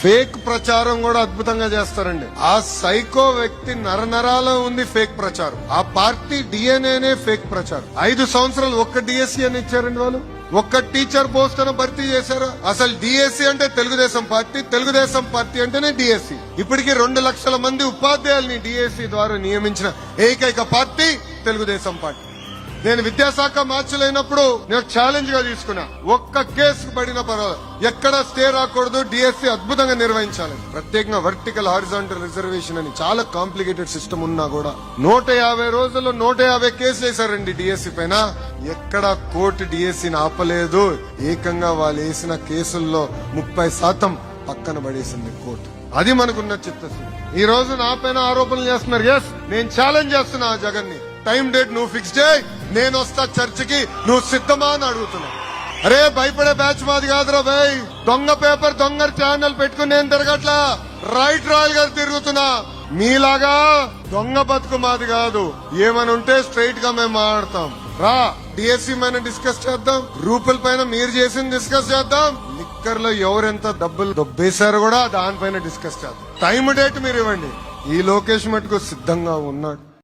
Fake ప్రచారం కూడా అద్భుతంగా చేస్తారండి. ఆ సైకో వ్యక్తి నరనరాలో ఉంది ఫేక్ ప్రచారం. ఆ పార్టీ డిఎన్ఏనే ఫేక్ ప్రచారం. 5 సంవత్సరాలు ఒక్క డిఎస్సీ అని ఇచ్చారండి వాళ్ళు. ఒక్క టీచర్ పోస్ట్ అని భర్తీ చేశారు. అసలు డిఎస్సీ అంటే తెలుగుదేశం పార్టీ, తెలుగుదేశం పార్టీ అంటేనే డిఎస్సీ. ఇప్పటికీ 2 లక్షల మంది ఉపాధ్యాయుల్ని డిఎస్సీ ద్వారా నియమించిన ఏకైక పార్టీ తెలుగుదేశం పార్టీ. నేను విద్యాశాఖ మార్చలేనప్పుడు నేను ఛాలెంజ్ గా తీసుకున్నా, ఒక్క కేసుకు పడిన పర్వాలేదు, ఎక్కడ స్టే రాకూడదు, డిఎస్సీ అద్భుతంగా నిర్వహించాలి. ప్రత్యేకంగా వర్టికల్ హారిజాంటల్ రిజర్వేషన్ అని చాలా కాంప్లికేటెడ్ సిస్టమ్ ఉన్నా కూడా 150 రోజుల్లో 150 కేసులు వేశారండి డిఎస్సీ పైన. ఎక్కడ కోర్టు డిఎస్సీని ఆపలేదు. ఏకంగా వాళ్ళు వేసిన కేసుల్లో 30% పక్కన పడేసింది కోర్టు. అది మనకున్న చిత్తశుద్ధి. ఈ రోజు నా పైన ఆరోపణలు చేస్తున్నారు. ఎస్, నేను ఛాలెంజ్ చేస్తున్నా జగన్ ని. టైం డేట్ నువ్వు ఫిక్స్ చేయి, నేను వస్తా చర్చికి, నువ్వు సిద్ధమా అని అడుగుతున్నా. అరే భయపడే బ్యాచ్ మాది కాదురా భయ్. దొంగ పేపర్ దొంగ ఛానల్ పెట్టుకుని నేను తిరగట్లా, రైట్ రాయల్ గారు తిరుగుతున్నా. మీలాగా దొంగ బతుకు మాది కాదు. ఏమని ఉంటే స్ట్రైట్ గా మేము మాట్లాడతాం. రా, డిఎస్సీ పైన డిస్కస్ చేద్దాం, గ్రూపుల పైన మీరు చేసింది డిస్కస్ చేద్దాం, లిక్కర్ లో ఎవరెంత డబ్బులు దొబ్బేశారో కూడా దానిపైన డిస్కస్ చేద్దాం. టైం డేట్ మీరు ఇవ్వండి. ఈ లోకేష్ మటుకు సిద్ధంగా ఉన్నాడు.